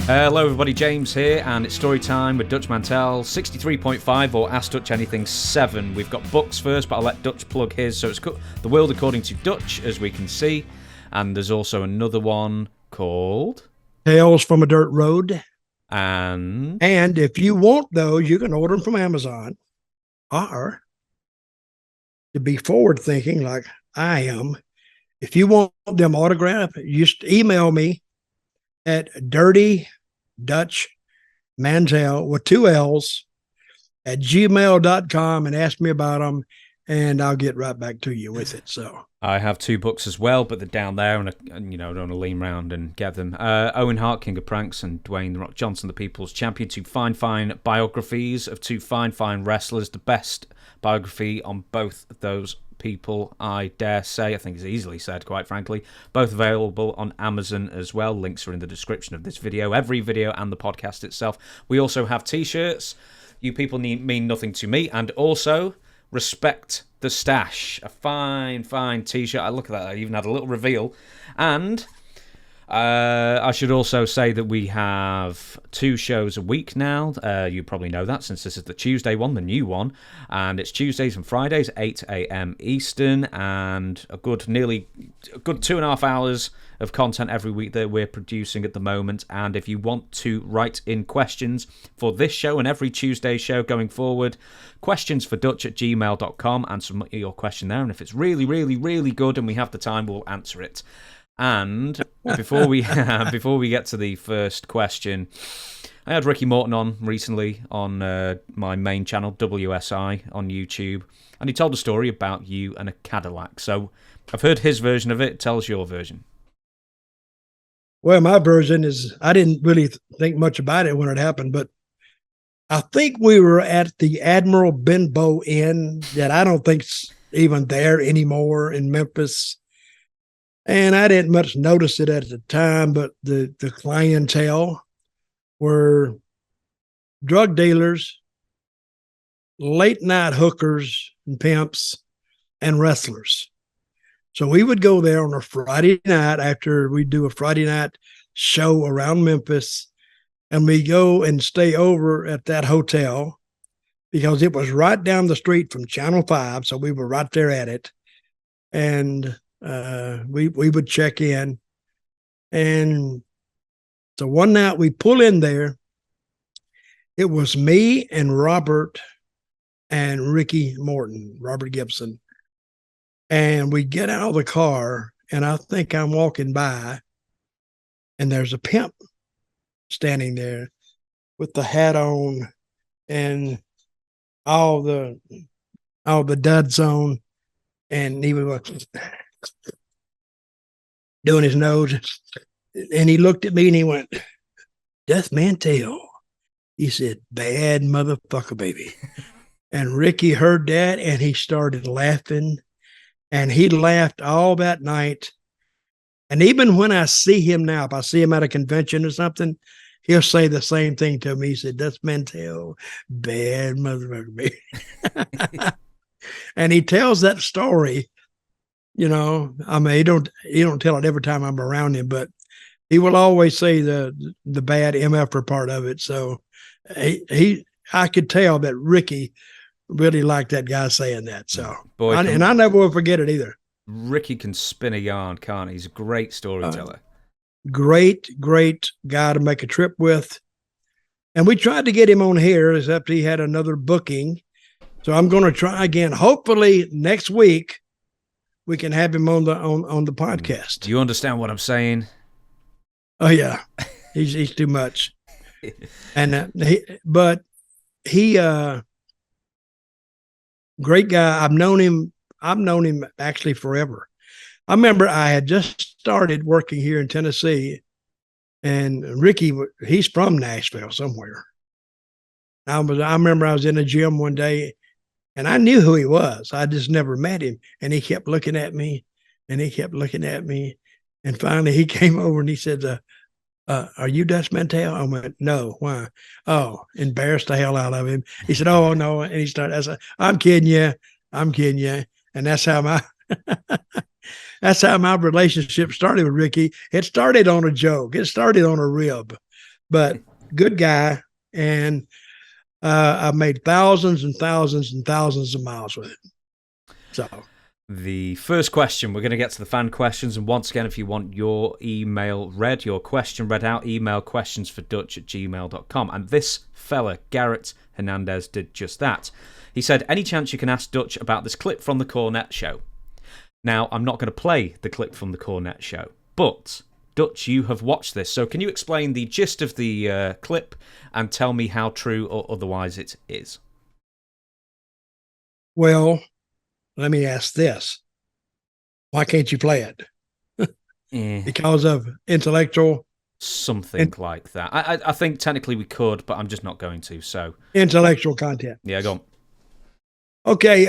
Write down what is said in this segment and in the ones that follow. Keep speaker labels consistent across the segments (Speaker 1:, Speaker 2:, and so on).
Speaker 1: Hello everybody, James here, and it's story time with Dutch Mantell 63.5 or Ask Dutch Anything 7. We've got books first, but I'll let Dutch plug his. So it's The World According to Dutch, as we can see, and there's also another one called
Speaker 2: Tales from a Dirt Road.
Speaker 1: And
Speaker 2: if you want those, you can order them from Amazon, or to be forward thinking like I am, if you want them autographed, you just email me at Dirty Dutch Mantell with 2 L's at gmail.com and ask me about them, and I'll get right back to you with it. So
Speaker 1: I have 2 books as well, but they're down there, and I don't want to lean around and get them. Owen Hart, King of Pranks, and Dwayne The Rock Johnson, the People's Champion. 2 fine biographies of 2 fine wrestlers. The best biography on both of those people, I dare say. I think it's easily said, quite frankly. Both available on Amazon as well. Links are in the description of this video, every video, and the podcast itself. We also have t-shirts. You people mean nothing to me. And also, Respect the Stash. A fine t-shirt. I look at that. I even had a little reveal. And I should also say that we have 2 shows a week now. You probably know that since this is the Tuesday one, the new one. And it's Tuesdays and Fridays, 8 a.m. Eastern. And a good 2.5 hours of content every week that we're producing at the moment. And if you want to write in questions for this show and every Tuesday show going forward, questionsfordutch@gmail.com, and submit your question there. And if it's really good and we have the time, we'll answer it. And before we get to the first question, I had Ricky Morton on recently on my main channel, WSI, on YouTube, and he told a story about you and a Cadillac. So I've heard his version of it. Tell us your version.
Speaker 2: Well, my version is, I didn't really think much about it when it happened, but I think we were at the Admiral Benbow Inn that I don't think's even there anymore in Memphis. And I didn't much notice it at the time, but the clientele were drug dealers, late night hookers and pimps, and wrestlers. So we would go there on a Friday night after we do a Friday night show around Memphis, and we go and stay over at that hotel because it was right down the street from Channel 5. So we were right there at it. And we would check in. And so one night we pull in there. It was me and Robert and Ricky Morton, Robert Gibson. And we get out of the car, and I think I'm walking by, and there's a pimp standing there with the hat on and all the duds on, and he was doing his nose, and he looked at me and he went, "Dutch Mantell." He said, "Bad motherfucker, baby." And Ricky heard that, and he started laughing, and he laughed all that night. And even when I see him now, if I see him at a convention or something, he'll say the same thing to me. He said, "Dutch Mantell, bad motherfucker, baby." And he tells that story. I mean, he don't tell it every time I'm around him, but he will always say the bad MFer part of it. So I could tell that Ricky really liked that guy saying that. So, and I never will forget it either.
Speaker 1: Ricky can spin a yarn, can't he? He's a great storyteller.
Speaker 2: Great guy to make a trip with. And we tried to get him on here, except he had another booking. So I'm going to try again. Hopefully next week we can have him on the podcast.
Speaker 1: Do you understand what I'm saying?
Speaker 2: Oh yeah, he's too much. And he great guy. I've known him actually forever. I remember I had just started working here in Tennessee, and Ricky, he's from Nashville somewhere. I remember I was in a gym one day, and I knew who he was. I just never met him. And he kept looking at me, and he kept looking at me. And finally he came over and he said, "Are you Dutch Mantell?" I went, "No, why?" Oh, embarrassed the hell out of him. He said, "Oh, no." And he started, I said, I'm kidding you. And that's how my relationship started with Ricky. It started on a joke. It started on a rib. but good guy. And I've made thousands and thousands and thousands of miles with it. So
Speaker 1: the first question, we're going to get to the fan questions. And once again, if you want your email read, your question read out, email questionsfordutch@gmail.com. And this fella, Garrett Hernandez, did just that. He said, any chance you can ask Dutch about this clip from the Cornette show? Now, I'm not going to play the clip from the Cornette show, but Dutch, you have watched this, so can you explain the gist of the clip and tell me how true or otherwise it is?
Speaker 2: Well, let me ask this. Why can't you play it? Because of intellectual?
Speaker 1: Something like that. I think technically we could, but I'm just not going to, so.
Speaker 2: Intellectual content.
Speaker 1: Yeah, go on.
Speaker 2: Okay,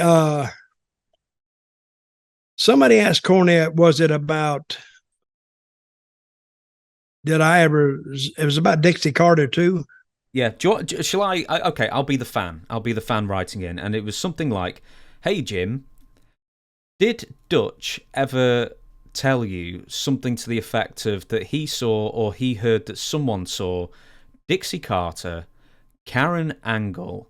Speaker 2: somebody asked Cornette, was it about, it was about Dixie Carter too?
Speaker 1: Yeah, shall I? Okay, I'll be the fan. I'll be the fan writing in. And it was something like, hey, Jim, did Dutch ever tell you something to the effect of that he saw or he heard that someone saw Dixie Carter, Karen Angle,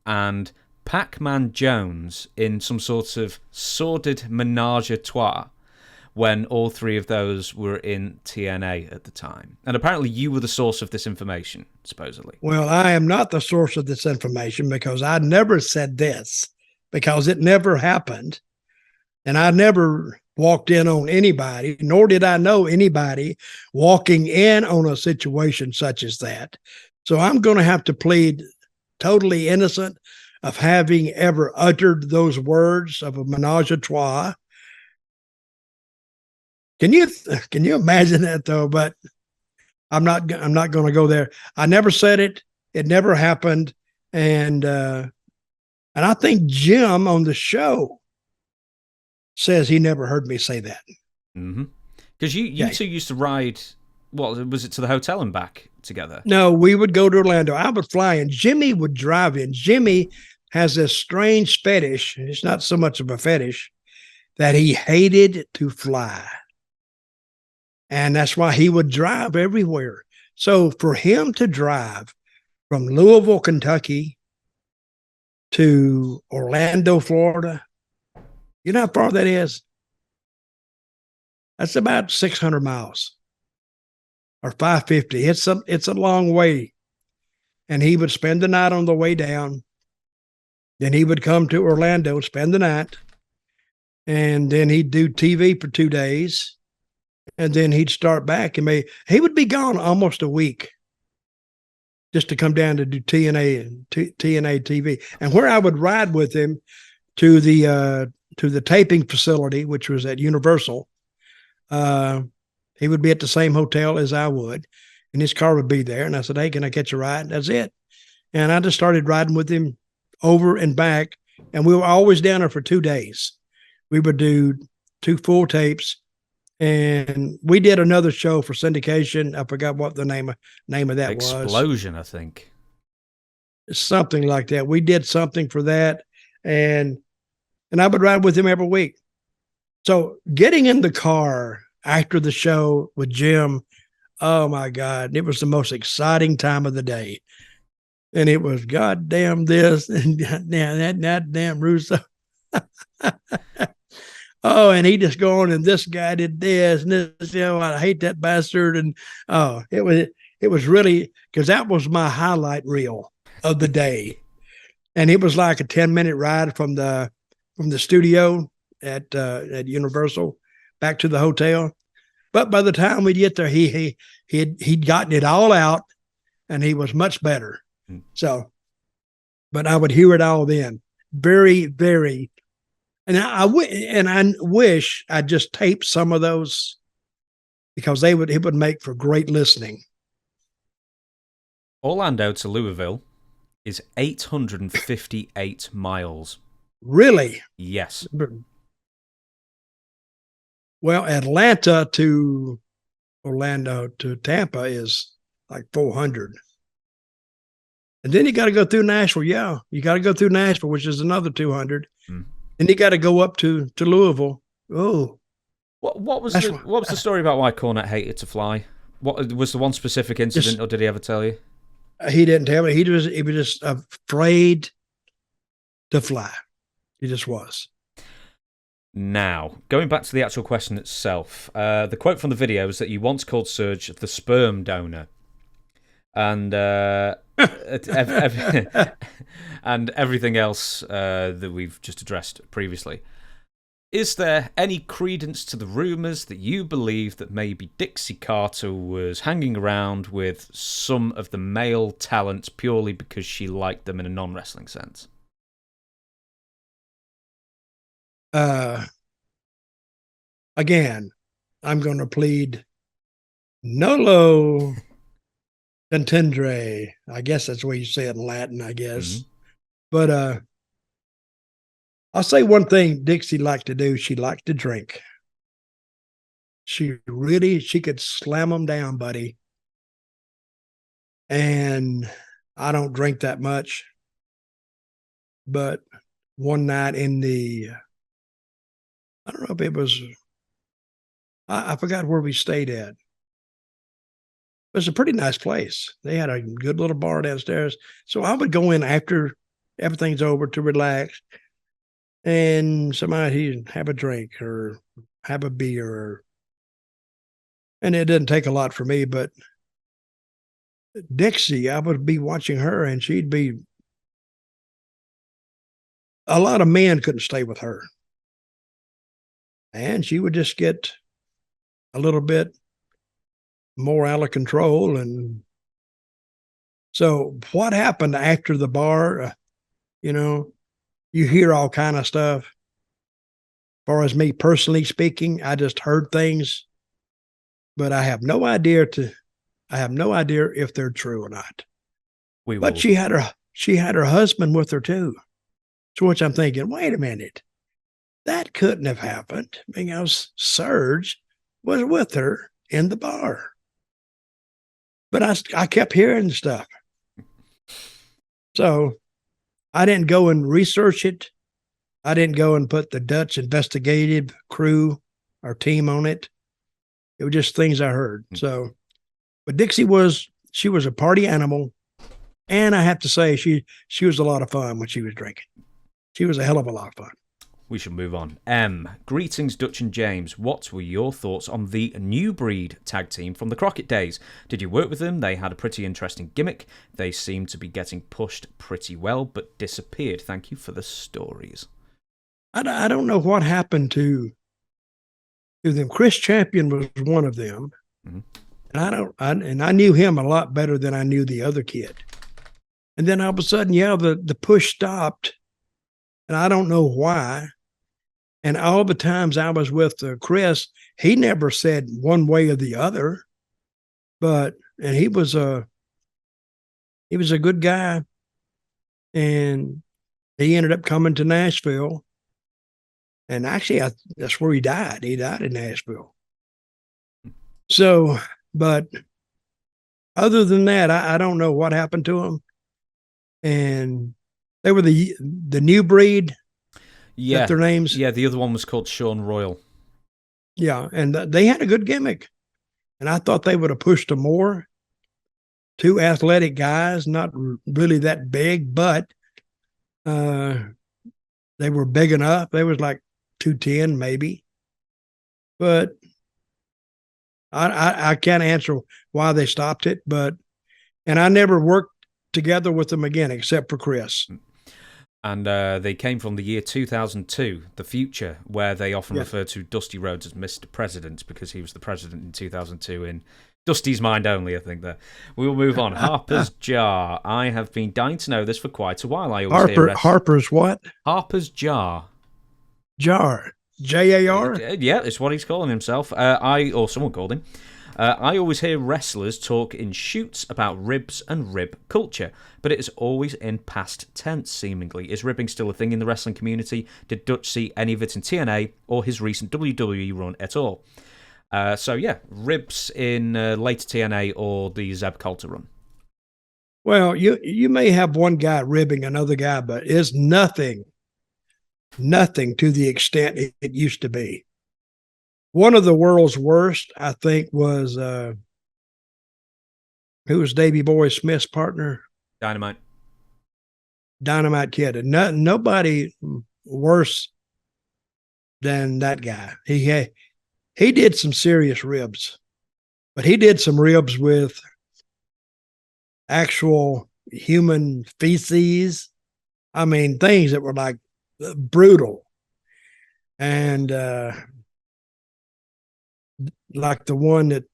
Speaker 1: and Pacman Jones in some sort of sordid menage a trois when all three of those were in TNA at the time? And apparently you were the source of this information, supposedly.
Speaker 2: Well, I am not the source of this information because I never said this, because it never happened. And I never walked in on anybody, nor did I know anybody walking in on a situation such as that. So I'm going to have to plead totally innocent of having ever uttered those words of a menage a trois. Can you imagine that though? But I'm not going to go there. I never said it. It never happened. And I think Jim on the show says he never heard me say that.
Speaker 1: Mm-hmm. Because you two used to ride, what was it, to the hotel and back together?
Speaker 2: No, we would go to Orlando. I would fly in. Jimmy would drive in. Jimmy has this strange fetish. It's not so much of a fetish that he hated to fly. And that's why he would drive everywhere. So for him to drive from Louisville, Kentucky to Orlando, Florida, you know how far that is? That's about 600 miles or 550. It's a long way. And he would spend the night on the way down. Then he would come to Orlando, spend the night. And then he'd do TV for 2 days. And then he'd start back and he would be gone almost a week just to come down to do TNA TV. And where I would ride with him to the taping facility, which was at Universal, he would be at the same hotel as I would, and his car would be there. And I said, hey, can I catch a ride? That's it. And I just started riding with him over and back. And we were always down there for 2 days. We would do 2 full tapes. And we did another show for syndication. I forgot what the name of that
Speaker 1: Explosion, I think.
Speaker 2: Something like that. We did something for that. And I would ride with him every week. So getting in the car after the show with Jim, oh my God, it was the most exciting time of the day. And it was goddamn this and goddamn that damn Russo. Oh, and he just going, and this guy did this, and this, I hate that bastard. And it was really, because that was my highlight reel of the day. And it was like a 10-minute ride from the studio at Universal back to the hotel. But by the time we get there, he'd gotten it all out, and he was much better. So, but I would hear it all then. Very, very. And I wish I just taped some of those, because it would make for great listening.
Speaker 1: Orlando to Louisville is 858 miles.
Speaker 2: Really?
Speaker 1: Yes.
Speaker 2: Well, Atlanta to Orlando to Tampa is like 400. And then you got to go through Nashville. Yeah, you got to go through Nashville, which is another 200. And you got to go up to Louisville. Oh,
Speaker 1: what was the story about why Cornette hated to fly? What was the one specific incident, or did he ever tell you?
Speaker 2: He didn't tell me. He was just afraid to fly. He just was.
Speaker 1: Now, going back to the actual question itself, the quote from the video is that you once called Surge the sperm donor. And and everything else that we've just addressed previously. Is there any credence to the rumours that you believe that maybe Dixie Carter was hanging around with some of the male talents purely because she liked them in a non-wrestling sense?
Speaker 2: Again, I'm going to plead nolo contendere. I guess that's what you say it in Latin, I guess. Mm-hmm. But I'll say one thing Dixie liked to do. She liked to drink. She could slam them down, buddy. And I don't drink that much. But one night in I don't know if it was, I forgot where we stayed at. It was a pretty nice place. They had a good little bar downstairs. So I would go in after everything's over to relax, and somebody have a drink or have a beer. And it didn't take a lot for me, but Dixie, I would be watching her, and she'd be, a lot of men couldn't stay with her. And she would just get a little bit more out of control. And so what happened after the bar, you hear all kind of stuff. As far as me personally speaking, I just heard things, but I have no idea if they're true or not. But she had her husband with her too. So which I'm thinking, wait a minute, that couldn't have happened because Surge was with her in the bar. But I kept hearing stuff. So I didn't go and research it. I didn't go and put the Dutch investigative crew or team on it. It was just things I heard. So, but Dixie was a party animal. And I have to say, she was a lot of fun when she was drinking. She was a hell of a lot of fun.
Speaker 1: We should move on. Greetings, Dutch and James. What were your thoughts on the New Breed tag team from the Crockett days? Did you work with them? They had a pretty interesting gimmick. They seemed to be getting pushed pretty well, but disappeared. Thank you for the stories.
Speaker 2: I don't know what happened to them. Chris Champion was one of them. Mm-hmm. And I knew him a lot better than I knew the other kid. And then all of a sudden, the push stopped. And I don't know why. And all the times I was with Chris, he never said one way or the other. And he was a good guy. And he ended up coming to Nashville. And actually, that's where he died. He died in Nashville. So, but other than that, I don't know what happened to him. And they were the New Breed.
Speaker 1: Yeah.
Speaker 2: That's their names.
Speaker 1: Yeah, the other one was called Sean Royal.
Speaker 2: Yeah, and they had a good gimmick. And I thought they would have pushed them more. Two athletic guys, not really that big, but they were big enough. They was like 210 maybe. But I can't answer why they stopped it. And I never worked together with them again, except for Chris.
Speaker 1: And they came from the year 2002, the future, where they often refer to Dusty Rhodes as Mr. President because he was the president in 2002 in Dusty's mind only, I think. That we will move on. Harpers Jar. I have been dying to know this for quite a while. I always hear
Speaker 2: Harper's what?
Speaker 1: Harpers Jar.
Speaker 2: Jar. Jar?
Speaker 1: Yeah, it's what he's calling himself. Or someone called him. I always hear wrestlers talk in shoots about ribs and rib culture, but it is always in past tense, seemingly. Is ribbing still a thing in the wrestling community? Did Dutch see any of it in TNA or his recent WWE run at all? Ribs in later TNA or the Zeb Coulter run.
Speaker 2: Well, you may have one guy ribbing another guy, but it's nothing to the extent it used to be. One of the world's worst, I think, was Who was Davey Boy Smith's partner?
Speaker 1: Dynamite.
Speaker 2: Dynamite Kid. And nobody worse than that guy. He did some serious ribs, but he did some ribs with actual human feces. I mean, things that were like brutal. And like the one that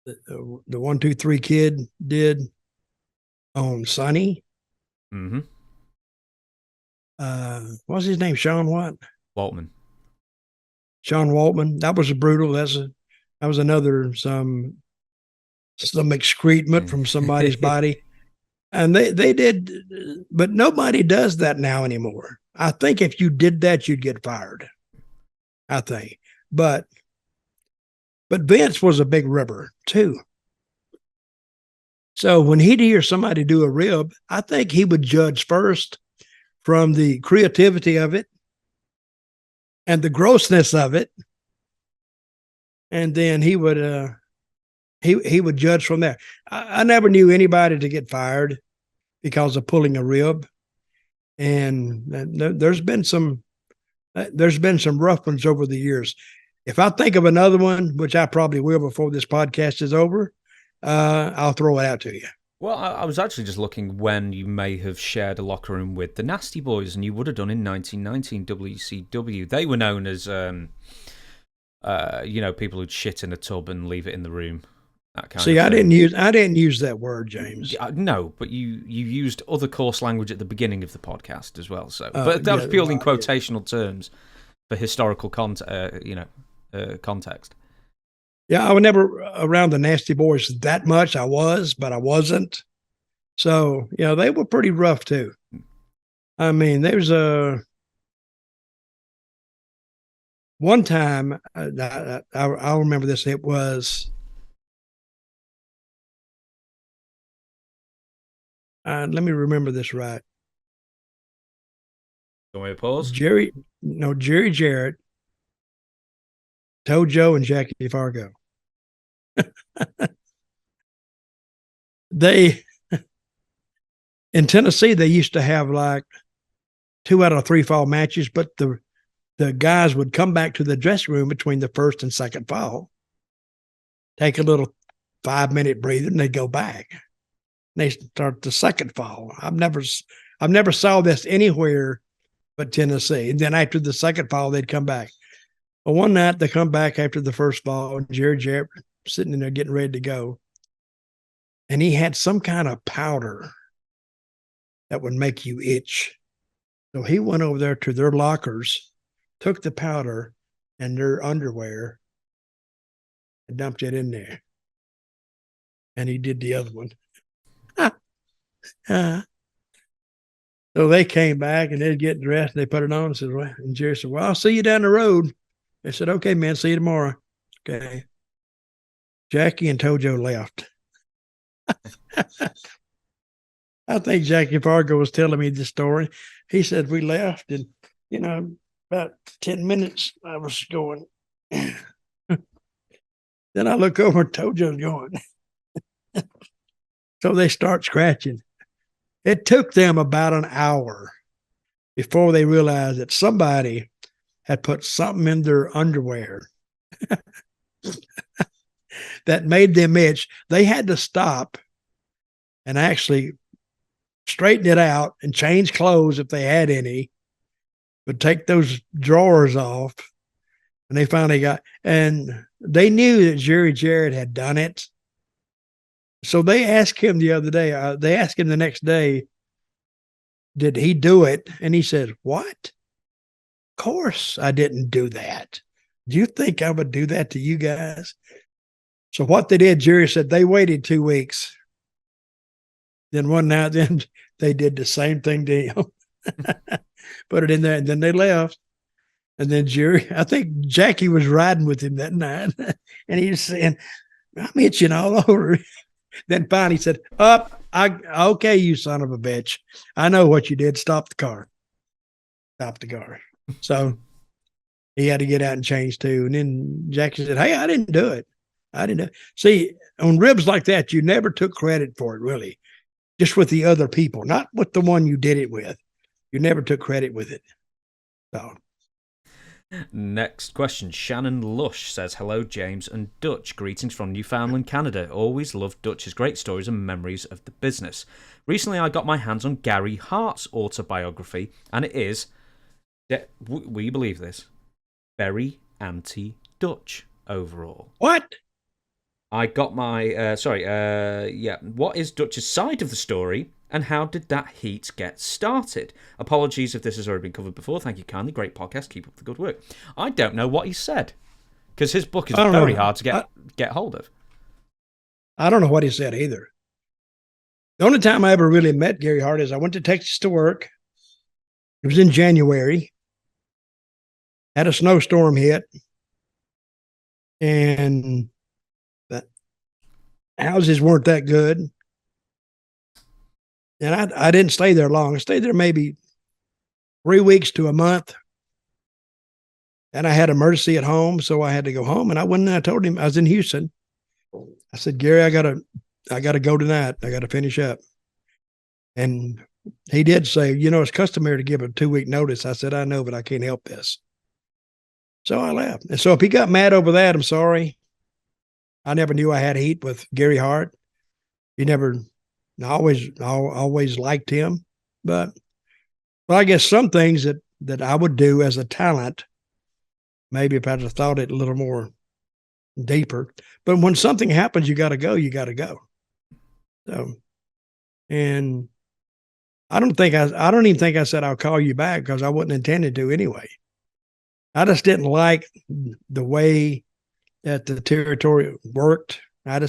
Speaker 2: the 1, 2, 3 Kid did on Sonny.
Speaker 1: Mm-hmm.
Speaker 2: What's his name? Sean what?
Speaker 1: Waltman.
Speaker 2: Sean Waltman. That was brutal. That was another some excrement from somebody's body. And they did, but nobody does that now anymore. I think if you did that, you'd get fired. I think. But Vince was a big ribber too. So when he'd hear somebody do a rib, I think he would judge first from the creativity of it and the grossness of it. And then he would he would judge from there. I never knew anybody to get fired because of pulling a rib. And there's been some rough ones over the years. If I think of another one, which I probably will before this podcast is over, I'll throw it out to you.
Speaker 1: Well, I was actually just looking when you may have shared a locker room with the Nasty Boys, and you would have done in 1919 WCW. They were known as, people who'd shit in a tub and leave it in the room. That kind of thing.
Speaker 2: I didn't use that word, James.
Speaker 1: No, but you used other coarse language at the beginning of the podcast as well. So, but that was purely in quotational terms for historical context.
Speaker 2: Yeah, I was never around the Nasty Boys that much. I was, but I wasn't. So, they were pretty rough too. I mean, there was one time, I'll remember this. It was, let me remember this right.
Speaker 1: Can we pause?
Speaker 2: Jerry Jarrett, Tojo, and Jackie Fargo. In Tennessee, they used to have like 2 out of 3 fall matches, but the guys would come back to the dressing room between the first and second fall, take a little 5-minute breather, and they go back. They start the second fall. I've never saw this anywhere but Tennessee. And then after the second fall, they'd come back. Well, one night they come back after the first fall, and Jerry Jarrett sitting in there getting ready to go. And he had some kind of powder that would make you itch. So he went over there to their lockers, took the powder and their underwear and dumped it in there. And he did the other one. So they came back and they'd get dressed and they put it on and Jerry said, well, I'll see you down the road. They said, okay, man, see you tomorrow. Okay. Jackie and Tojo left. I think Jackie Fargo was telling me this story. He said we left and, about 10 minutes I was going. Then I look over and Tojo's going. So they start scratching. It took them about an hour before they realized that somebody had put something in their underwear that made them itch. They had to stop and actually straighten it out and change clothes if they had any, but take those drawers off. And they finally and they knew that Jerry Jarrett had done it. So they asked him the other day, they asked him the next day, did he do it? And he said, what? Of course I didn't do that. Do you think I would do that to you guys? So what they did, Jerry said they waited 2 weeks. Then one night, then they did the same thing to him. Put it in there, and then they left. And then Jerry, I think Jackie was riding with him that night. And he was saying, I'm itching all over. Then finally he said, okay, you son of a bitch. I know what you did. Stop the car. Stop the car. So he had to get out and change too. And then Jackie said, hey, I didn't do it. I didn't know. See, on ribs like that, you never took credit for it, really. Just with the other people, not with the one you did it with. You never took credit with it. So.
Speaker 1: Next question. Shannon Lush says, hello, James and Dutch. Greetings from Newfoundland, Canada. Always loved Dutch's great stories and memories of the business. Recently, I got my hands on Gary Hart's autobiography, and it is, will you believe this, very anti-Dutch overall.
Speaker 2: What?
Speaker 1: I got my, what is Dutch's side of the story, and how did that heat get started? Apologies if this has already been covered before. Thank you kindly. Great podcast. Keep up the good work. I don't know what he said, because his book is very hard to get hold of.
Speaker 2: I don't know what he said either. The only time I ever really met Gary Hart is I went to Texas to work. It was in January. Had a snowstorm hit. And the houses weren't that good. And I didn't stay there long. I stayed there maybe 3 weeks to a month. And I had emergency at home, so I had to go home. And I went and I told him I was in Houston. I said, Gary, I gotta go tonight. I gotta finish up. And he did say, it's customary to give a 2-week notice. I said, I know, but I can't help this. So I left. And so if he got mad over that, I'm sorry. I never knew I had heat with Gary Hart. I always liked him, but I guess some things that I would do as a talent, maybe if I'd have thought it a little more deeper, but when something happens, you got to go. So, and I don't even think I said, I'll call you back, because I wasn't intended to anyway. I just didn't like the way that the territory worked. I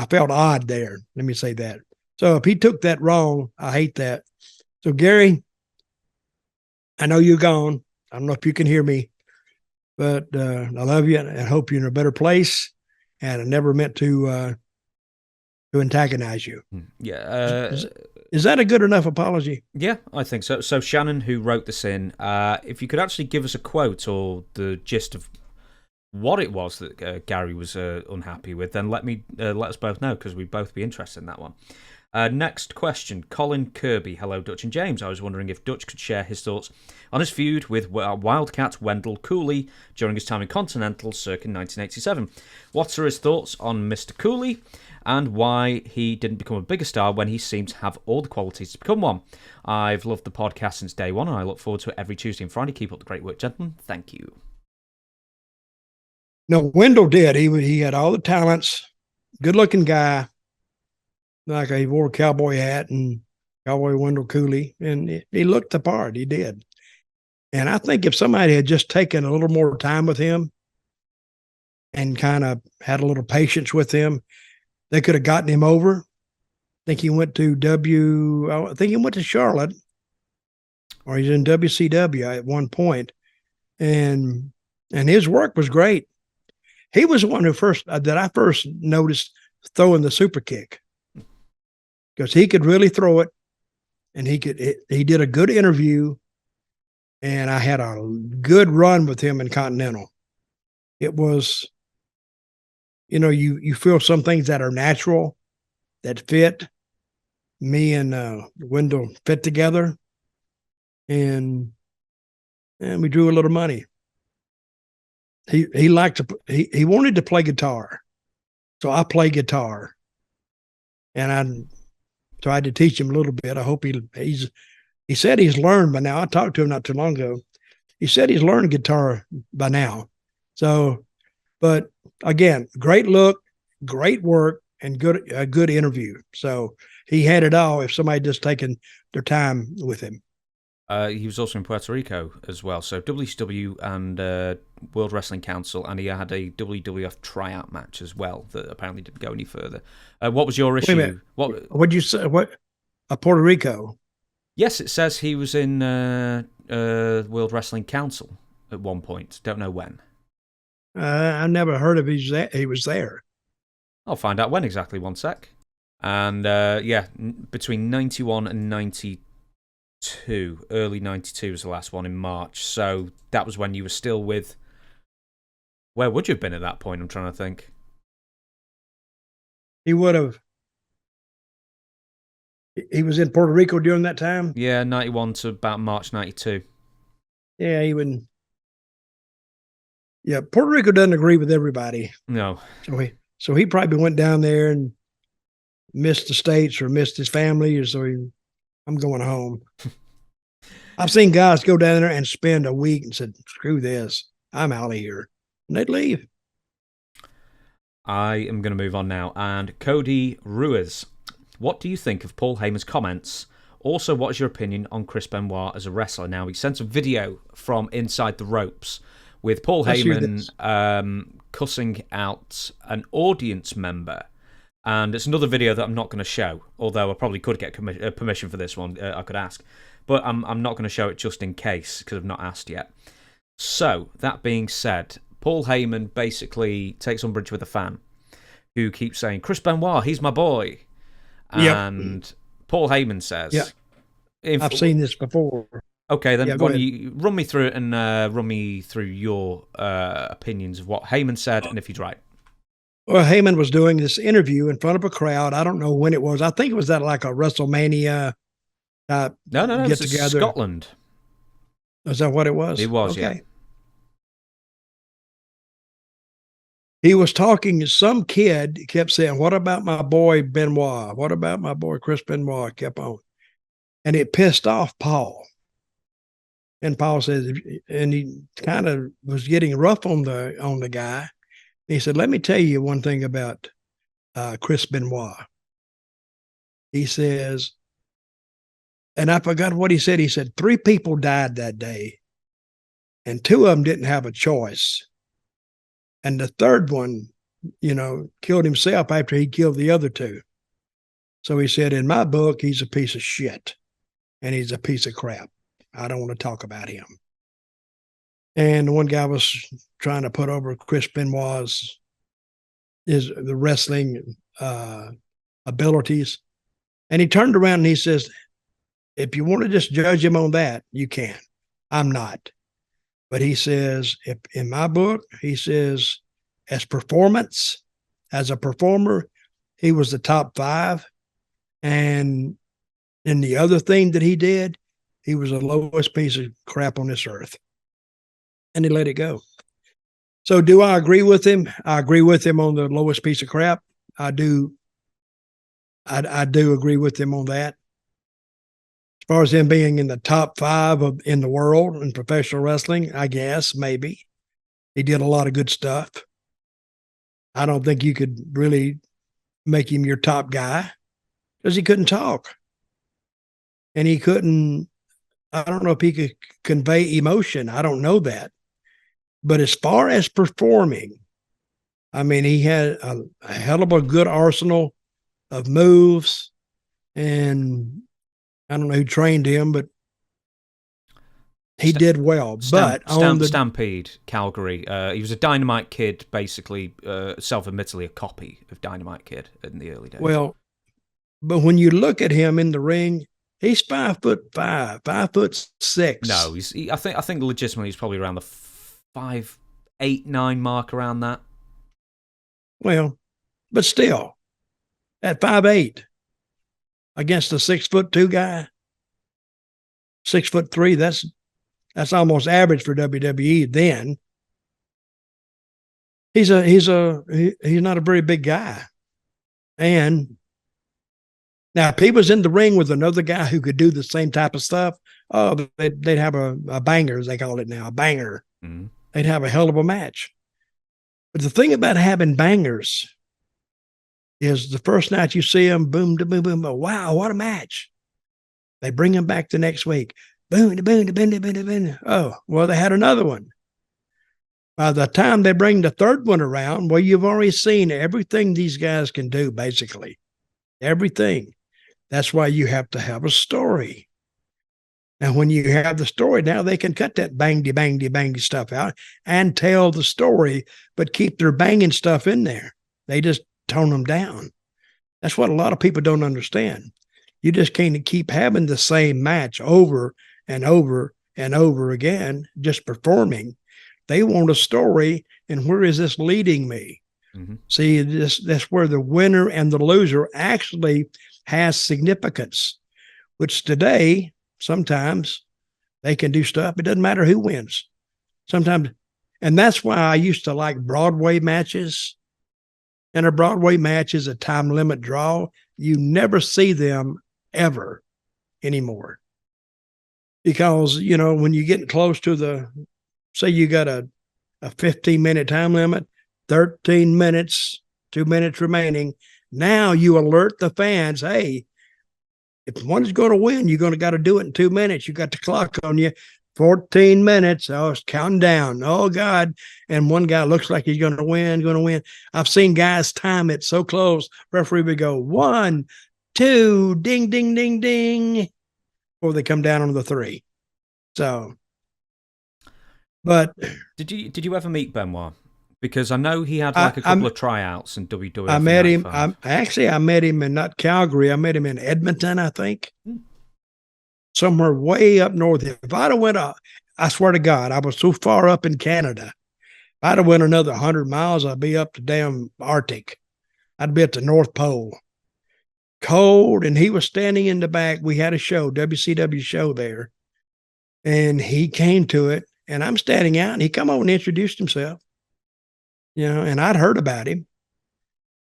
Speaker 2: felt odd there. Let me say that. So if he took that wrong, I hate that. So Gary, I know you're gone. I don't know if you can hear me, but I love you and hope you're in a better place. And I never meant to antagonize you.
Speaker 1: Yeah.
Speaker 2: Is that a good enough apology?
Speaker 1: Yeah, I think so. So Shannon, who wrote this in, if you could actually give us a quote or the gist of what it was that Gary was unhappy with, then let us both know, because we'd both be interested in that one. Next question, Colin Kirby. Hello, Dutch and James. I was wondering if Dutch could share his thoughts on his feud with Wildcat Wendell Cooley during his time in Continental circa 1987. What are his thoughts on Mr. Cooley, and why he didn't become a bigger star when he seemed to have all the qualities to become one? I've loved the podcast since day one, and I look forward to it every Tuesday and Friday. Keep up the great work, gentlemen. Thank you.
Speaker 2: No, Wendell did. He had all the talents, good-looking guy. Like he wore a cowboy hat and cowboy Wendell Cooley, and he looked the part. He did. And I think if somebody had just taken a little more time with him and kind of had a little patience with him, they could have gotten him over. I think he went to Charlotte, or he's in WCW at one point, and his work was great. He was the one who I first noticed throwing the super kick, because he could really throw it, and he did a good interview, and I had a good run with him in Continental. It was, you feel some things that are natural, that fit. Me and Wendell fit together, and we drew a little money. He he wanted to play guitar, so I play guitar, and I tried to teach him a little bit. I hope he said he's learned by now. I talked to him not too long ago. He said he's learned guitar by now. So, but again, great look, great work, and a good interview. So he had it all if somebody just taken their time with him.
Speaker 1: He was also in Puerto Rico as well. So WCW and World Wrestling Council, and he had a WWF tryout match as well that apparently didn't go any further. What was your issue?
Speaker 2: What'd you say? Puerto Rico?
Speaker 1: Yes, it says he was in World Wrestling Council at one point. Don't know when.
Speaker 2: I've never heard of he was there.
Speaker 1: I'll find out when exactly. One sec. And between 91 and 92, early 92 was the last one in March. So that was when you were still with Where would you have been at that point? I'm trying to think.
Speaker 2: He would have. He was in Puerto Rico during that time.
Speaker 1: Yeah, 91 to about March 92.
Speaker 2: Yeah, he would. Yeah, Puerto Rico doesn't agree with everybody.
Speaker 1: No.
Speaker 2: So he probably went down there and missed the States or missed his family, or I'm going home. I've seen guys go down there and spend a week and said, screw this, I'm out of here. And they'd leave.
Speaker 1: I am going to move on now. And Cody Ruiz, what do you think of Paul Heyman's comments? Also, what is your opinion on Chris Benoit as a wrestler? Now, he sent a video from Inside the Ropes with Paul Heyman cussing out an audience member. And it's another video that I'm not going to show, although I probably could get permission for this one. I could ask. But I'm not going to show it just in case, because I've not asked yet. So, that being said, Paul Heyman basically takes umbrage with a fan who keeps saying, Chris Benoit, he's my boy. And Paul Heyman says...
Speaker 2: Yeah. I've seen this before.
Speaker 1: Okay, then why don't you run me through it and run me through your opinions of what Heyman said and if he's right.
Speaker 2: Well, Heyman was doing this interview in front of a crowd. I don't know when it was. I think it was at like a WrestleMania
Speaker 1: No,
Speaker 2: get together.
Speaker 1: Scotland.
Speaker 2: Is that what it was?
Speaker 1: It was, yeah.
Speaker 2: He was talking, some kid kept saying, what about my boy Benoit? What about my boy Chris Benoit? Kept on. And it pissed off Paul. And Paul says, and he kind of was getting rough on the guy. He said, let me tell you one thing about Chris Benoit. He says, and I forgot what he said. He said, 3 people died that day, and 2 of them didn't have a choice. And the third one, killed himself after he killed the other 2. So he said, in my book, he's a piece of shit, and he's a piece of crap. I don't want to talk about him. And one guy was trying to put over Chris Benoit's the wrestling abilities. And he turned around and he says, if you want to just judge him on that, you can. I'm not. But he says, if in my book, he says, as performance, as a performer, he was the top 5. And in the other thing that he did, he was the lowest piece of crap on this earth. And he let it go. So do I agree with him? I agree with him on the lowest piece of crap. I do. I do agree with him on that. As far as him being in the top 5 in the world in professional wrestling, I guess, maybe. He did a lot of good stuff. I don't think you could really make him your top guy because he couldn't talk. And he couldn't, I don't know if he could convey emotion. I don't know that. But as far as performing, I mean, he had a hell of a good arsenal of moves. And I don't know who trained him, but he did well.
Speaker 1: Stampede, Calgary. He was a Dynamite Kid, basically, self-admittedly a copy of Dynamite Kid in the early days.
Speaker 2: Well, but when you look at him in the ring, he's 5'5", 5'6".
Speaker 1: No, I think legitimately he's probably around the 5'8", 9" mark, around that.
Speaker 2: Well, but still, at 5'8", against a 6'2" guy, 6'3", that's almost average for WWE. Then he's not a very big guy. And now if he was in the ring with another guy who could do the same type of stuff, they'd have a banger, as they call it now, a banger. Mm-hmm. They'd have a hell of a match. But the thing about having bangers is the first night you see them, boom, boom, boom, boom, wow, what a match. They bring them back the next week. Boom, boom, boom, boom, boom. Oh, well, they had another one. By the time they bring the third one around, well, you've already seen everything these guys can do, basically. Everything. That's why you have to have a story. And when you have the story, now they can cut that bangy stuff out and tell the story, but keep their banging stuff in there. They just tone them down. That's what a lot of people don't understand. You just can't keep having the same match over and over and over again, just performing. They want a story, and where is this leading me? Mm-hmm. See, that's where the winner and the loser actually has significance, which today, sometimes they can do stuff. It doesn't matter who wins. Sometimes, and that's why I used to like Broadway matches. And a Broadway match is a time limit draw. You never see them ever anymore. Because, when you get close to say you got a 15-minute time limit, 13 minutes, 2 minutes remaining. Now you alert the fans, hey, if one's going to win, you're going to got to do it in 2 minutes. You got the clock on you. 14 minutes. Oh, it's counting down. Oh, God. And one guy looks like he's going to win. I've seen guys time it so close. Referee would go 1, 2, ding, ding, ding, ding, before they come down on the 3. So, but.
Speaker 1: Did you ever meet Benoit? Because I know he had a couple of tryouts in WWF.
Speaker 2: I met him. I met him in not Calgary. I met him in Edmonton, I think. Somewhere way up north. If I'd have went up, I swear to God, I was so far up in Canada. If I'd have went another 100 miles, I'd be up to damn Arctic. I'd be at the North Pole. Cold, and he was standing in the back. We had a show, WCW show there. And he came to it, and I'm standing out, and he come over and introduced himself. And I'd heard about him.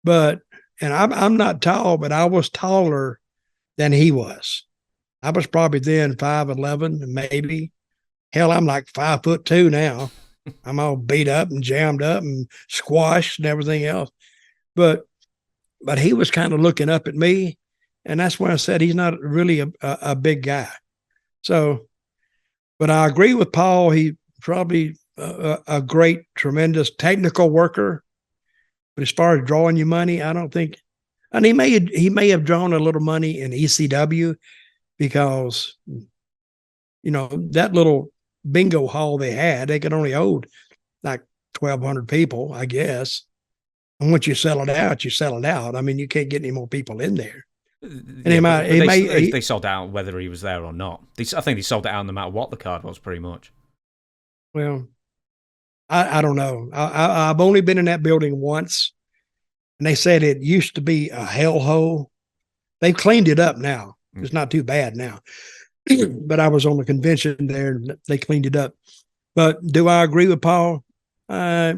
Speaker 2: And I'm not tall, but I was taller than he was. I was probably then 5'11", maybe. Hell, I'm like 5'2" now. I'm all beat up and jammed up and squashed and everything else. But he was kind of looking up at me, and that's when I said he's not really a big guy. So, but I agree with Paul. He probably a great, tremendous technical worker. But as far as drawing you money, I don't think. And he may have drawn a little money in ECW. Because, that little bingo hall they could only hold like 1,200 people, I guess. And once you sell it out, you sell it out. I mean, you can't get any more people in there. And
Speaker 1: they sold out whether he was there or not. I think they sold it out no matter what the card was, pretty much.
Speaker 2: Well, I don't know. I've only been in that building once, and they said it used to be a hellhole. They've cleaned it up now. It's not too bad now. But I was on the convention there, and they cleaned it up. But do I agree with Paul? 100%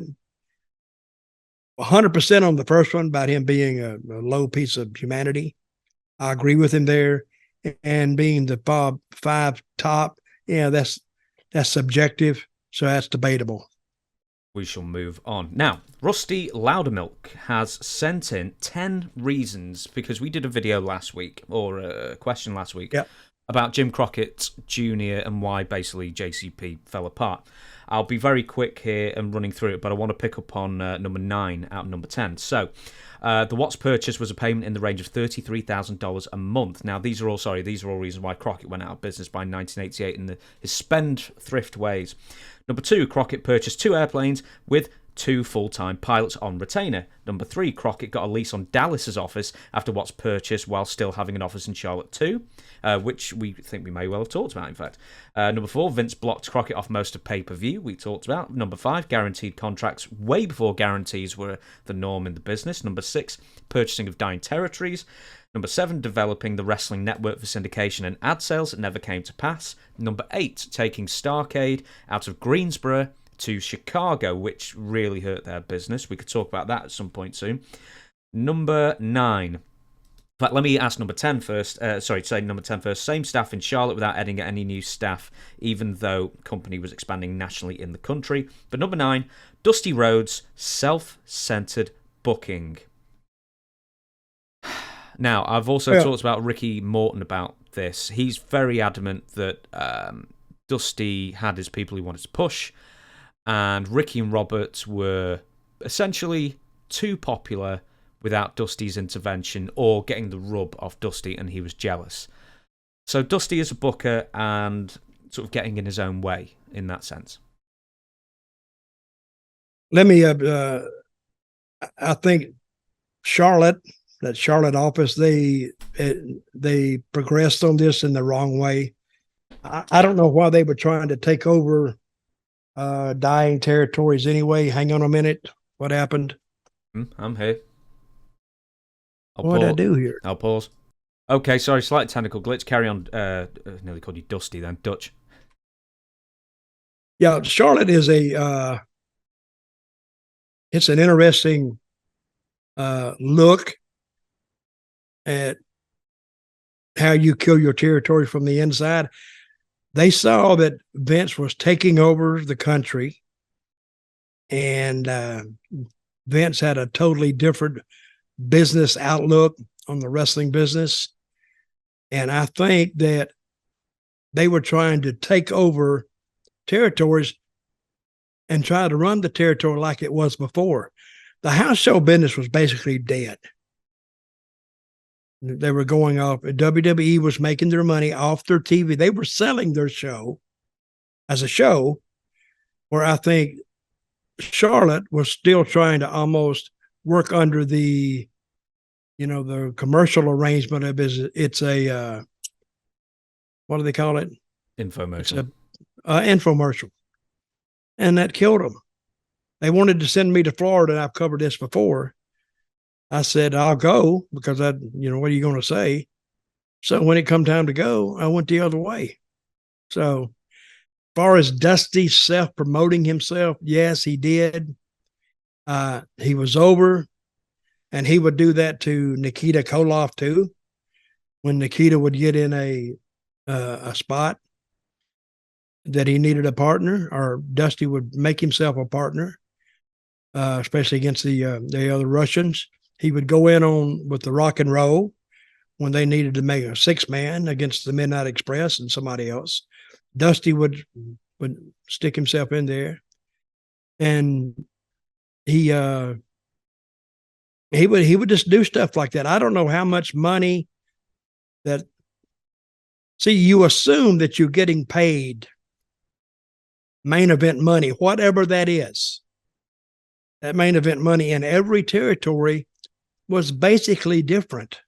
Speaker 2: on the first one about him being a low piece of humanity. I agree with him there. And being the Bob 5 top, that's subjective. So that's debatable.
Speaker 1: We shall move on. Now, Rusty Loudermilk has sent in 10 reasons, because we did a video last week, or a question last week, about Jim Crockett Jr. and why basically JCP fell apart. I'll be very quick here and running through it, but I want to pick up on number 9 out of number 10. So, the Watts purchase was a payment in the range of $33,000 a month. Now, these are all reasons why Crockett went out of business by 1988 in his spendthrift ways. Number 2, Crockett purchased 2 airplanes with 2 full-time pilots on retainer. Number 3, Crockett got a lease on Dallas's office after Watts' purchase while still having an office in Charlotte too, which we think we may well have talked about, in fact. Number 4, Vince blocked Crockett off most of pay-per-view, we talked about. Number 5, guaranteed contracts way before guarantees were the norm in the business. Number 6, purchasing of dying territories. Number 7, developing the wrestling network for syndication and ad sales that never came to pass. Number 8, taking Starrcade out of Greensboro to Chicago, which really hurt their business. We could talk about that at some point soon. Number 9. In fact, let me ask number 10 first. Say number 10 first. Same staff in Charlotte without adding any new staff, even though company was expanding nationally in the country. But number 9, Dusty Rhodes, self-centered booking. Now, I've also talked about Ricky Morton about this. He's very adamant that Dusty had his people he wanted to push, and Ricky and Robert were essentially too popular without Dusty's intervention or getting the rub off Dusty, and he was jealous. So Dusty is a booker and sort of getting in his own way in that sense.
Speaker 2: Let me, I think that Charlotte office, they progressed on this in the wrong way. I don't know why they were trying to take over dying territories anyway. Hang on a minute. What happened?
Speaker 1: I'm here.
Speaker 2: What did I do here?
Speaker 1: I'll pause. Okay, sorry, slight technical glitch. Carry on. Nearly called you Dusty then. Dutch.
Speaker 2: Yeah, Charlotte is it's an interesting look at how you kill your territory from the inside. They saw that Vince was taking over the country, and Vince had a totally different business outlook on the wrestling business. And I think that they were trying to take over territories and try to run the territory like it was before. The house show business was basically dead. They were going off. WWE was making their money off their TV. They were selling their show as a show, where I think Charlotte was still trying to almost work under the, the commercial arrangement of it's a, what do they call it?
Speaker 1: Infomercial.
Speaker 2: It's a infomercial. And that killed them. They wanted to send me to Florida, and I've covered this before. I said, I'll go because what are you going to say? So when it come time to go, I went the other way. So as far as Dusty self-promoting himself, yes, he did. He was over, and he would do that to Nikita Koloff too. When Nikita would get in a spot that he needed a partner, or Dusty would make himself a partner, especially against the other Russians. He would go in on with the Rock and Roll when they needed to make a 6-man against the Midnight Express and somebody else. Dusty would stick himself in there, and he would just do stuff like that. I don't know how much money that. See, you assume that you're getting paid main event money, whatever that is. That main event money in every territory was basically different.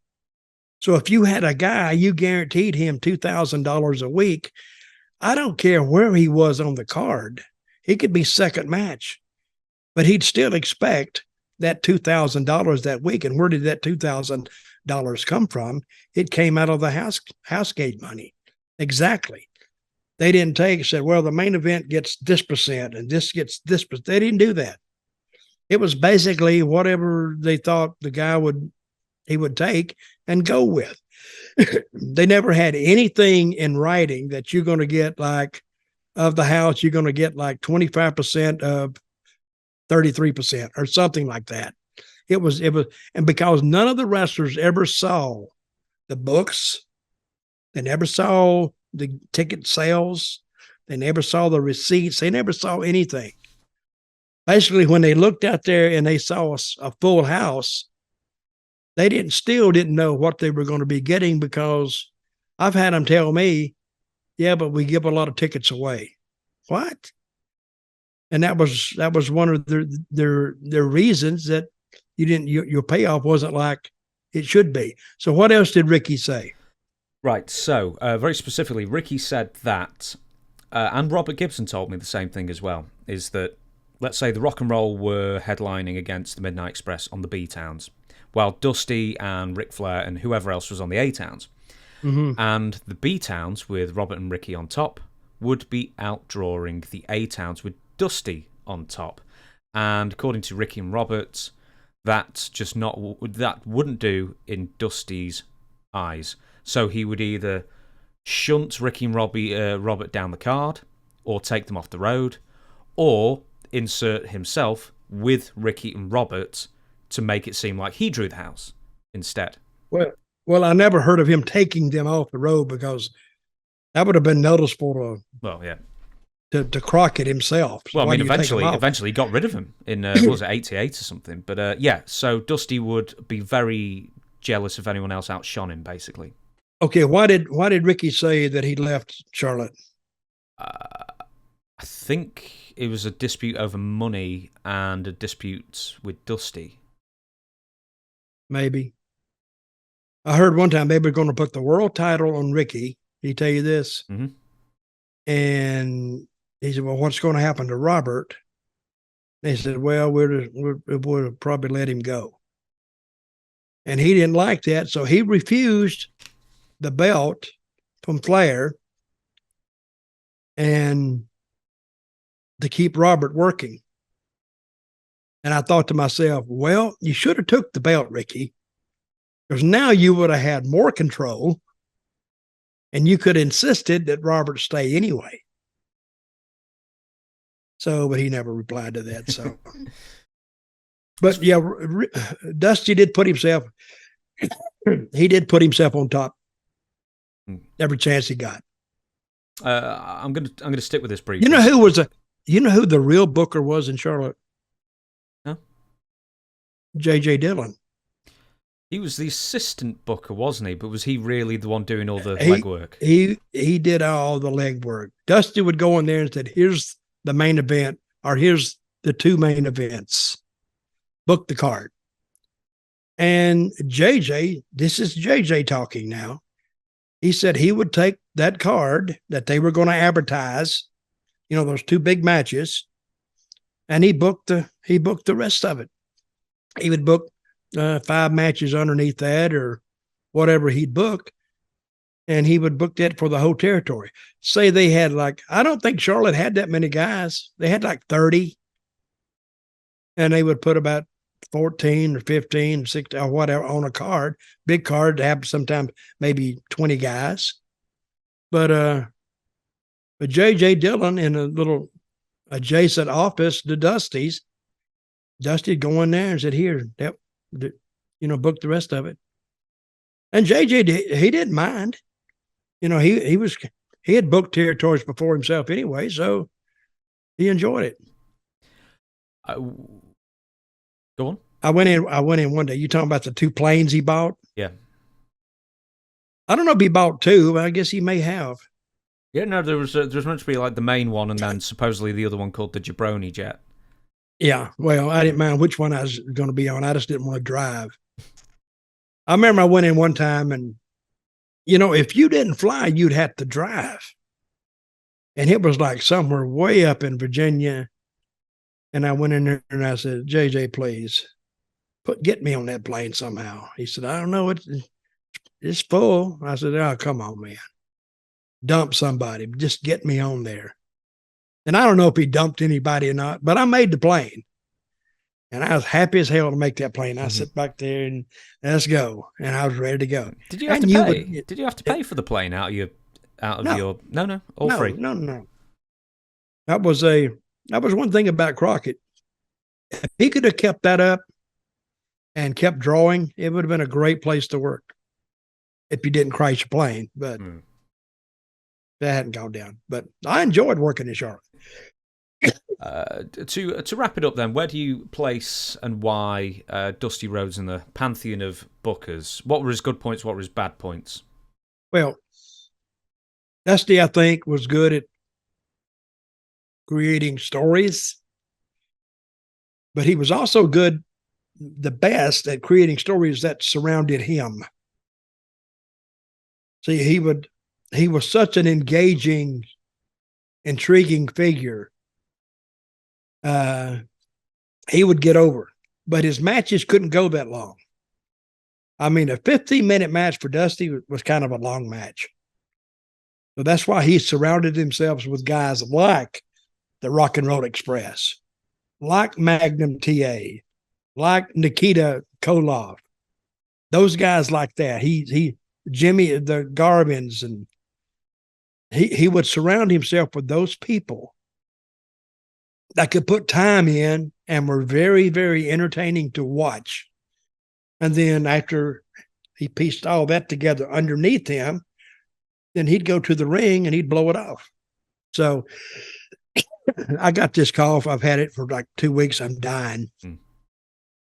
Speaker 2: So if you had a guy, you guaranteed him $2,000 a week. I don't care where he was on the card. He could be second match, but he'd still expect that $2,000 that week. And where did that $2,000 come from? It came out of the house gate money. Exactly. They didn't said, well, the main event gets this percent and this gets this percent. They didn't do that. It was basically whatever they thought the guy would take and go with. They never had anything in writing that you're going to get like of the house, you're going to get like 25% of 33% or something like that. It was, and because none of the wrestlers ever saw the books, they never saw the ticket sales, they never saw the receipts, they never saw anything. Basically, when they looked out there and they saw a full house, they still didn't know what they were going to be getting, because I've had them tell me, yeah, but we give a lot of tickets away. What? And that was one of their reasons that your payoff wasn't like it should be. So what else did Ricky say?
Speaker 1: Right. So very specifically, Ricky said that, and Robert Gibson told me the same thing as well, is that, let's say the Rock and Roll were headlining against the Midnight Express on the B Towns, while Dusty and Ric Flair and whoever else was on the A Towns. Mm-hmm. And the B Towns, with Robert and Ricky on top, would be outdrawing the A Towns with Dusty on top. And according to Ricky and Robert, that wouldn't do in Dusty's eyes. So he would either shunt Ricky and Robert down the card, or take them off the road, or insert himself with Ricky and Robert to make it seem like he drew the house instead.
Speaker 2: Well, I never heard of him taking them off the road, because that would have been noticeable to Crockett himself.
Speaker 1: So well, I mean, eventually he got rid of him in, was it 88 or something? But so Dusty would be very jealous if anyone else outshone him, basically.
Speaker 2: Okay, why did Ricky say that he left Charlotte?
Speaker 1: I think it was a dispute over money and a dispute with Dusty.
Speaker 2: Maybe. I heard one time they were going to put the world title on Ricky. Did he tell you this?
Speaker 1: Mm-hmm.
Speaker 2: And He said, well, what's going to happen to Robert? They said, well, we would have probably let him go. And he didn't like that, so he refused the belt from Flair and to keep Robert working. And I thought to myself, well, you should have took the belt, Ricky, because now you would have had more control and you could have insisted that Robert stay anyway. So, but he never replied to that. So, but yeah, Dusty did put himself, he did put himself on top every chance he got.
Speaker 1: I'm gonna stick with this briefly.
Speaker 2: You know who the real booker was in Charlotte?
Speaker 1: Huh?
Speaker 2: J.J. Dillon.
Speaker 1: He was the assistant booker, wasn't he? But was he really the one doing all the legwork?
Speaker 2: He did all the legwork. Dusty would go in there and said, here's the main event, or here's the two main events. Book the card. And JJ, this is JJ talking now. He said he would take that card that they were going to advertise, you know, those two big matches, and he booked the rest of it. He would book 5 matches underneath that or whatever he'd book, and he would book that for the whole territory. Say they had I don't think Charlotte had that many guys. They had 30, and they would put about 14 or 15 or 16 or whatever on a card, big card to have sometimes maybe 20 guys. But J.J. Dillon in a little adjacent office to Dusty's, Dusty'd go in there and said, here, book the rest of it. And JJ, he didn't mind. You know, he had booked territories before himself anyway, so he enjoyed it.
Speaker 1: Go on.
Speaker 2: I went in one day. You talking about the 2 planes he bought?
Speaker 1: Yeah.
Speaker 2: I don't know if he bought 2, but I guess he may have.
Speaker 1: Yeah, no, there was meant to be the main one, and then supposedly the other one called the Jabroni Jet.
Speaker 2: Yeah, well, I didn't mind which one I was going to be on. I just didn't want to drive. I remember I went in one time, and if you didn't fly, you'd have to drive. And it was somewhere way up in Virginia. And I went in there and I said, JJ, please get me on that plane somehow. He said, I don't know. It's full. I said, oh, come on, man. Dump somebody. Just get me on there. And I don't know if he dumped anybody or not, but I made the plane. And I was happy as hell to make that plane. I sit back there and let's go. And I was ready to go.
Speaker 1: Did you have to pay? Did you have to pay for the plane out of your all free?
Speaker 2: No. That was one thing about Crockett. If he could have kept that up and kept drawing, it would have been a great place to work if he didn't crash a plane. But that hadn't gone down. But I enjoyed working in Charlotte.
Speaker 1: To wrap it up then, where do you place and why Dusty Rhodes in the pantheon of bookers? What were his good points? What were his bad points?
Speaker 2: Well, Dusty, I think, was good at creating stories, but he was also the best at creating stories that surrounded him. See, he was such an engaging, intriguing figure. He would get over, but his matches couldn't go that long. I mean, a 15-minute match for Dusty was kind of a long match. So that's why he surrounded himself with guys like the Rock and Roll Express, like Magnum TA, like Nikita Koloff. Those guys like that. Jimmy, the Garvins, and he would surround himself with those people that could put time in and were very, very entertaining to watch. And then after he pieced all that together underneath him, then he'd go to the ring and he'd blow it off. So I got this cough. I've had it for 2 weeks. I'm dying.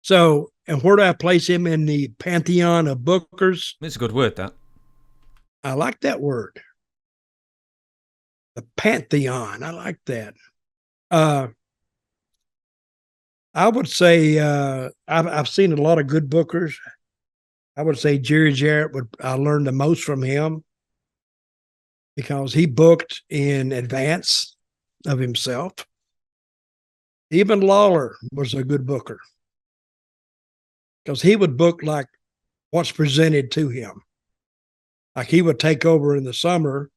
Speaker 2: So, and where do I place him in the pantheon of bookers?
Speaker 1: It's a good word, that.
Speaker 2: I like that word. The pantheon. I like that. I would say I've seen a lot of good bookers. I would say Jerry Jarrett I learned the most from him because he booked in advance. of himself. Even Lawler was a good booker because he would book like what's presented to him. Like he would take over in the summer,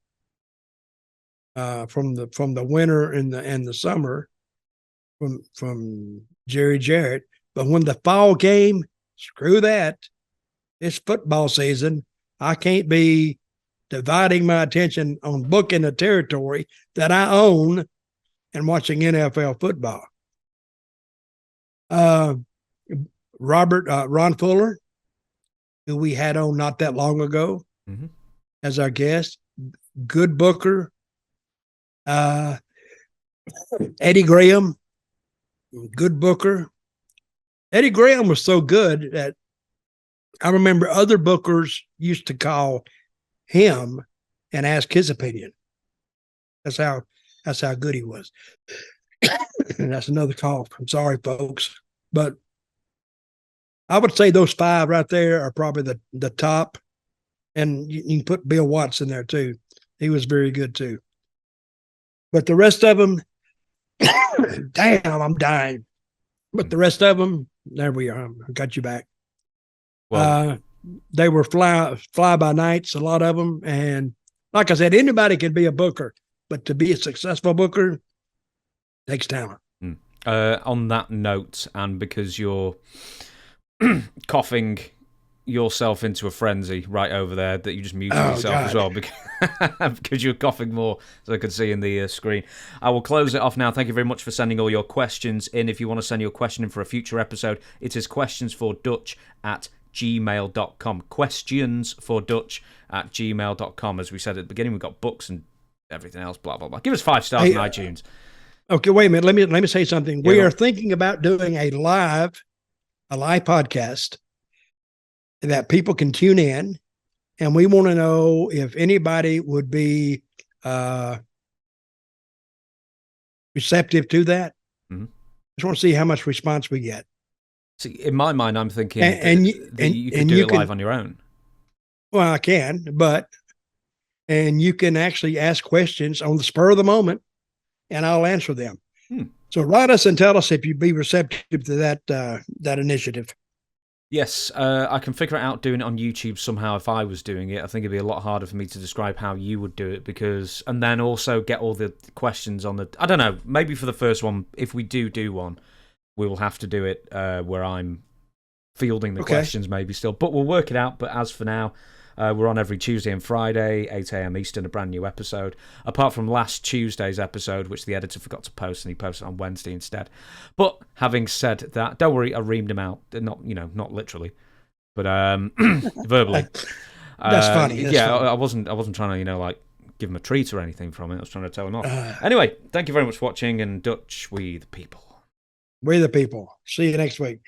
Speaker 2: from the winter and the summer from Jerry Jarrett. But when the fall came, screw that. It's football season. I can't be dividing my attention on booking a territory that I own and watching NFL football. Ron Fuller, who we had on not that long ago as our guest, good booker. Eddie Graham, good booker. Eddie Graham was so good that I remember other bookers used to call him and ask his opinion. That's how good he was. And that's another call. I'm sorry, folks. But I would say those five right there are probably the top. And you can put Bill Watts in there too. He was very good too. But the rest of them, damn, I'm dying. But the rest of them, there we are. I got you back. Well, they were fly by nights, a lot of them. And like I said, anybody can be a booker, but to be a successful booker takes talent.
Speaker 1: On that note, and because you're coughing yourself into a frenzy right over there, that you just muted yourself as well because you're coughing more, as I could see in the screen. I will close it off now. Thank you very much for sending all your questions in. If you want to send your question in for a future episode, it is questionsfordutch@gmail.com. Questionsfordutch@gmail.com. As we said at the beginning, we've got books and everything else, blah, blah, blah. Give us 5 stars on iTunes.
Speaker 2: Okay, wait a minute. Let me say something. We are thinking about doing a live podcast that people can tune in, and we want to know if anybody would be receptive to that. Just want to see how much response we get.
Speaker 1: See, in my mind, I'm thinking that you could do it live on your own.
Speaker 2: Well, I can, and you can actually ask questions on the spur of the moment, and I'll answer them. So write us and tell us if you'd be receptive to that initiative.
Speaker 1: Yes, I can figure out doing it on YouTube somehow if I was doing it. I think it'd be a lot harder for me to describe how you would do it and then also get all the questions on I don't know, maybe for the first one, if we do one, we will have to do it where I'm fielding the questions maybe still. But we'll work it out. But as for now, we're on every Tuesday and Friday, 8 a.m. Eastern, a brand new episode. Apart from last Tuesday's episode, which the editor forgot to post, and he posted on Wednesday instead. But having said that, don't worry, I reamed him out. Not literally, but verbally.
Speaker 2: That's funny.
Speaker 1: That's funny. I wasn't trying to give him a treat or anything from it. I was trying to tell him off. Anyway, thank you very much for watching, and Dutch, we the people.
Speaker 2: We the people. See you next week.